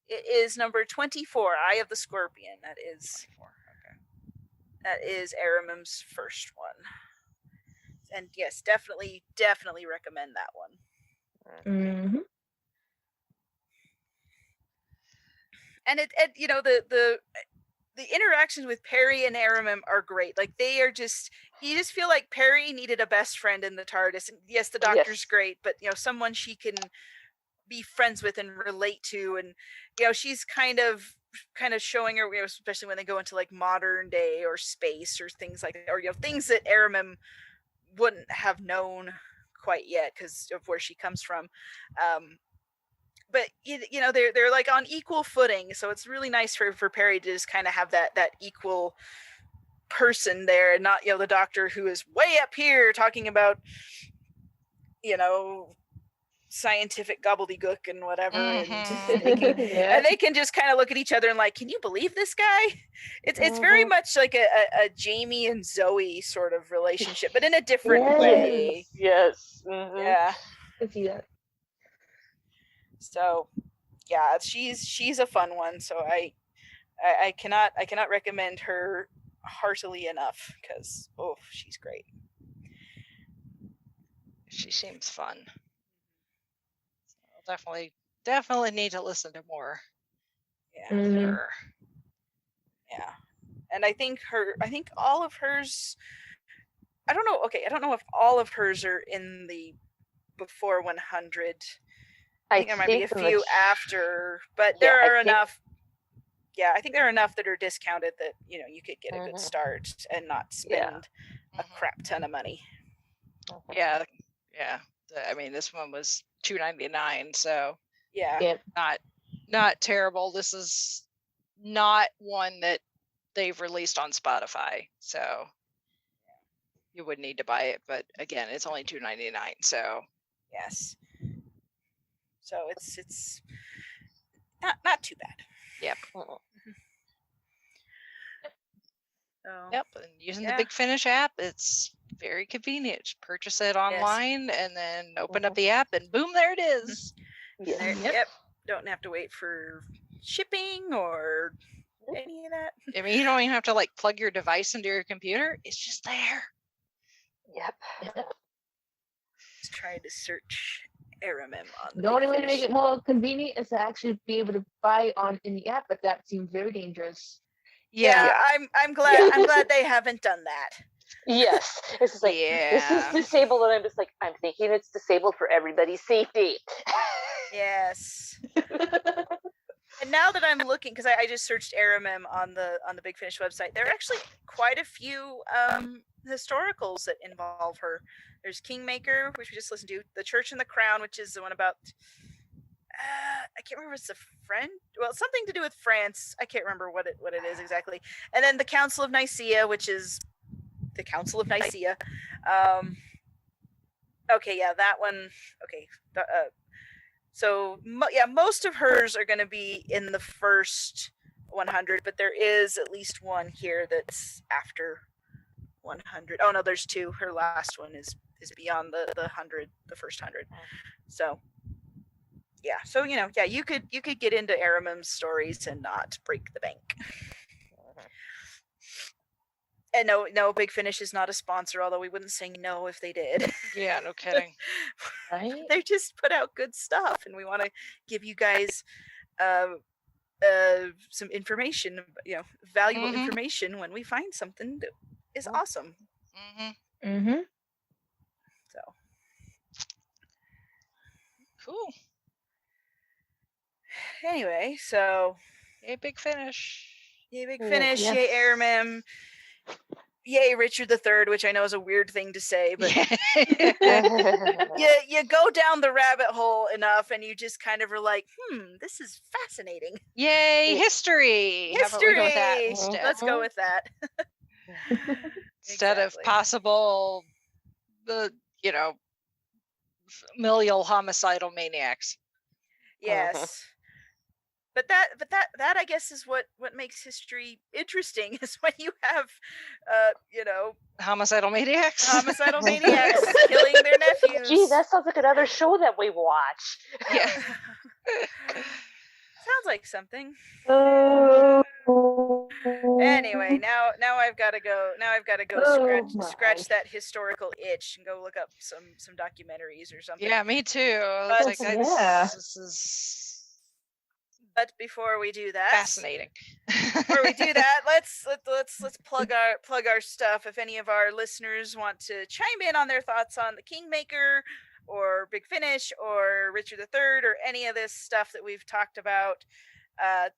It is number 24, Eye of the Scorpion. That is 24. Okay. That is Aramem's first one. And yes, definitely recommend that one. Mm-hmm. And the interactions with Perry and Aramem are great. Like, they are just, you just feel like Perry needed a best friend in the TARDIS. And yes, the Doctor's great, but someone she can be friends with and relate to, and she's kind of showing her, especially when they go into like modern day or space or things like that, or things that Aramem wouldn't have known quite yet because of where she comes from. But they're like on equal footing, so it's really nice for Perry to just kind of have that equal person there, and not the Doctor who is way up here talking about scientific gobbledygook and whatever, and they can just kind of look at each other and like, can you believe this guy? It's very much like a Jamie and Zoe sort of relationship, but in a different way. Yes. Yeah, I see that. So yeah, she's a fun one. So I cannot recommend her heartily enough, because she's great. She seems fun. So definitely need to listen to more. Yeah. Her. Yeah. And I think all of hers, I don't know if all of hers are in the before 100. I think there might be a few after, but there are enough. Yeah, I think there are enough that are discounted that you could get a good start and not spend a crap ton of money. Yeah. I mean, this one was $2.99, so yeah, not terrible. This is not one that they've released on Spotify, so you would need to buy it. But again, it's only $2.99, so yes. So it's not too bad. Yep. Oh. Yep, and using the Big Finish app, it's very convenient. Just purchase it online and then open up the app and boom, there it is. Yep. Don't have to wait for shipping or any of that. I mean, you don't even have to like plug your device into your computer. It's just there. Yep. Just trying to search Aramem on The only way to make it more convenient is to actually be able to buy on in the app, but that seems very dangerous. Yeah. I'm glad they haven't done that. Yes. It's just like this is disabled, and I'm just like, I'm thinking it's disabled for everybody's safety. Yes. And now that I'm looking, because I just searched Aramem on the Big Finish website, there are actually quite a few historicals that involve her. There's Kingmaker, which we just listened to, The Church and the Crown, which is the one about I can't remember if it's something to do with France. I can't remember what it is exactly. And then the Council of Nicaea, which is the Council of Nicaea. Okay, yeah, that one. Okay, so most of hers are going to be in the first 100, but there is at least one here that's after 100. Oh no, there's two. Her last one is beyond the 100, the first 100. So yeah, so you could get into Aramem's stories and not break the bank. And no, Big Finish is not a sponsor, although we wouldn't say no if they did. Yeah, no kidding. Right? They just put out good stuff, and we want to give you guys some information, valuable information when we find something that is awesome. So cool. Anyway, so yay, Big Finish. Yay, Big Finish. Yes. Yay, Aramem. Yay, Richard III, which I know is a weird thing to say, but you go down the rabbit hole enough and you just kind of are like, this is fascinating. Yay, history. History. Go with that instead? Let's go with that. Instead of possible, familial homicidal maniacs. Yes. But that I guess is what makes history interesting, is when you have homicidal maniacs killing their nephews. Gee, that sounds like another show that we watch. Yeah. Sounds like something. Anyway, now I've got to go. Now I've got to go scratch that historical itch and go look up some documentaries or something. Yeah, me too. This is. But before we do that, fascinating. Before we do that, let's plug our stuff. If any of our listeners want to chime in on their thoughts on the Kingmaker or Big Finish or Richard III or any of this stuff that we've talked about,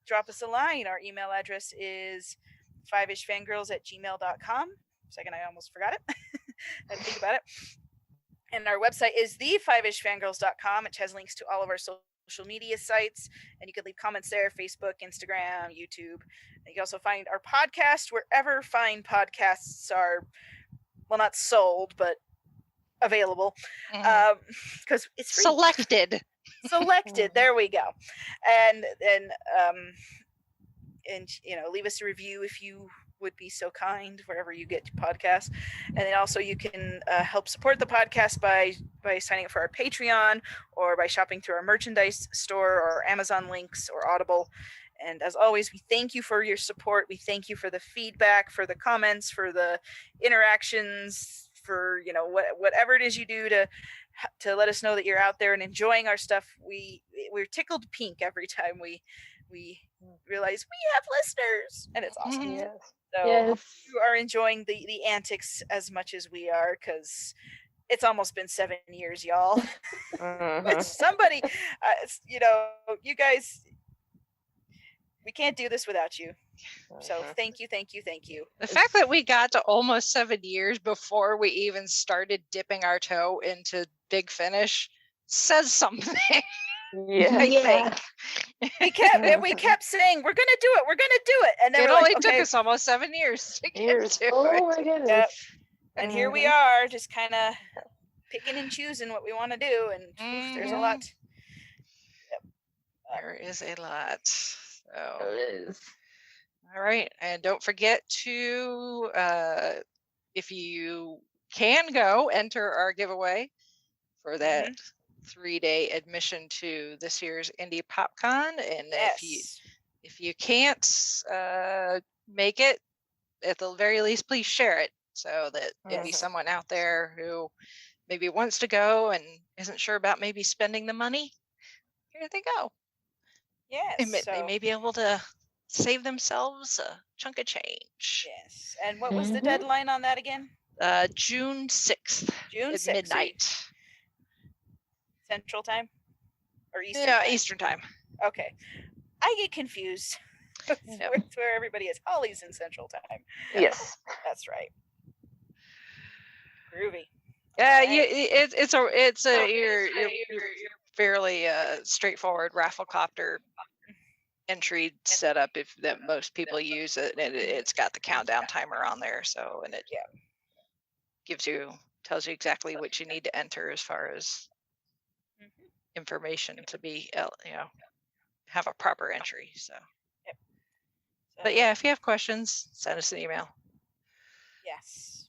drop us a line. Our email address is 5ishfangirls@gmail.com. Second, I almost forgot it. I had to think about it. And our website is the5ishfangirls.com, which has links to all of our social media sites, and you can leave comments there: Facebook, Instagram, YouTube. And you can also find our podcast wherever fine podcasts are, well, not sold, but available, because it's free. Selected. There we go. And leave us a review if you would be so kind, wherever you get your podcast. And then also you can help support the podcast by signing up for our Patreon, or by shopping through our merchandise store or Amazon links or Audible. And as always, we thank you for your support. We thank you for the feedback, for the comments, for the interactions, for whatever it is you do to let us know that you're out there and enjoying our stuff. We're tickled pink every time we realize we have listeners, and it's awesome. Yes. So you are enjoying the antics as much as we are, because it's almost been 7 years, y'all. But somebody, you guys, we can't do this without you. So thank you. The fact that we got to almost 7 years before we even started dipping our toe into Big Finish says something. Yeah, I think we kept saying we're gonna do it, and then it only took us almost 7 years to get to it. My goodness! Yep. And here we are, just kind of picking and choosing what we want to do, and there's a lot. There is a lot. So it is. All right. And don't forget to, if you can go, enter our giveaway for that 3-day admission to this year's Indie PopCon. And if you can't make it, at the very least, please share it so that maybe someone out there who maybe wants to go and isn't sure about maybe spending the money, here they go. Yes. They may be able to save themselves a chunk of change. Yes. And what was the deadline on that again? June 6th. June 6th. Midnight. Central time? Or Eastern Yeah, time? Eastern time. Okay. I get confused with where everybody is. Holly's in Central time. Yes. That's right. Groovy. Yeah, you're fairly straightforward Rafflecopter entry setup that most people use it, and it's got the countdown timer on there, so and it tells you exactly what you need to enter as far as information to be have a proper entry. So but yeah, if you have questions, send us an email. Yes.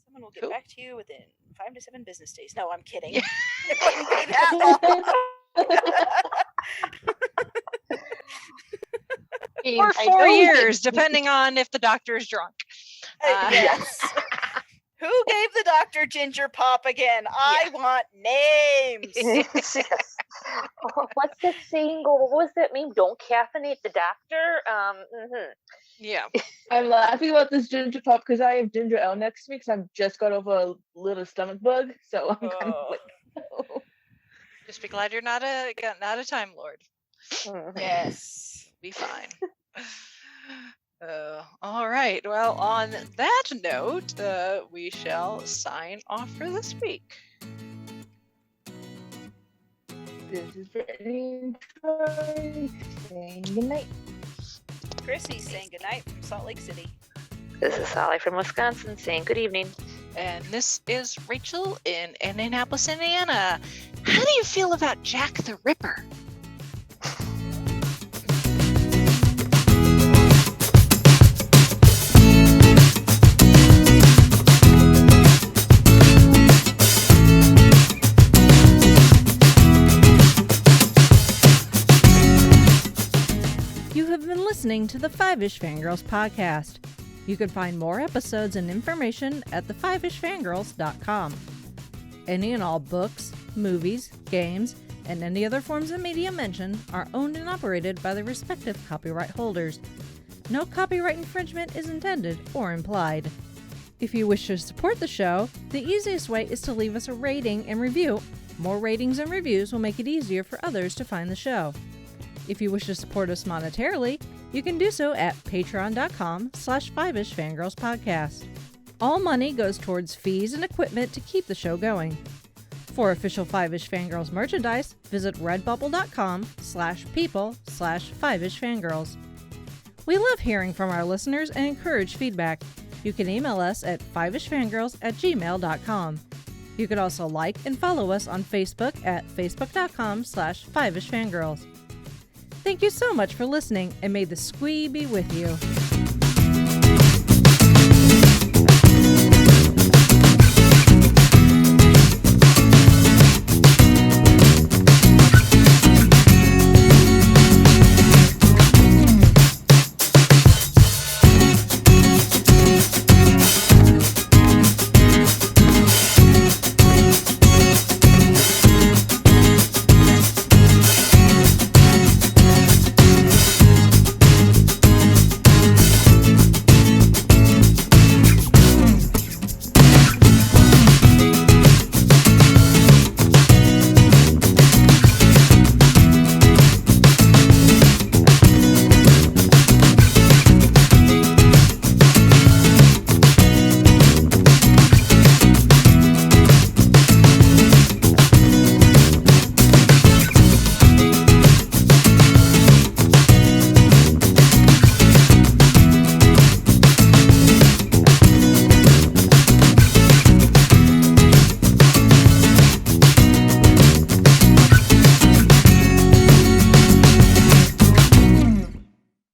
Someone will get back to you within 5 to 7 business days. No, I'm kidding. It wouldn't be that long. Or 4 years, depending on if the doctor is drunk. Yes. Who gave the doctor ginger pop again? I want names. Yes. What's the saying? What was that meme? Don't caffeinate the doctor. Yeah. I'm laughing about this ginger pop because I have ginger ale next to me because I've just got over a little stomach bug. So I'm kind of like, no. Just be glad you're not a Time Lord. Yes. Be fine. All right. Well, on that note, we shall sign off for this week. This is Brittany saying goodnight. Chrissy's saying goodnight from Salt Lake City. This is Sally from Wisconsin saying good evening. And this is Rachel in Indianapolis, Indiana. How do you feel about Jack the Ripper? Listening to the Five-ish Fangirls podcast. You can find more episodes and information at the5ishfangirls.com. Any and all books, movies, games, and any other forms of media mentioned are owned and operated by the respective copyright holders. No copyright infringement is intended or implied. If you wish to support the show, the easiest way is to leave us a rating and review. More ratings and reviews will make it easier for others to find the show. If you wish to support us monetarily, you can do so at patreon.com/5ishfangirlspodcast. All money goes towards fees and equipment to keep the show going. For official Five-ish Fangirls merchandise, visit redbubble.com/people/5ishfangirls. We love hearing from our listeners and encourage feedback. You can email us at fiveishfangirls@gmail.com. You can also like and follow us on Facebook at facebook.com/5ishfangirls. Thank you so much for listening, and may the squee be with you.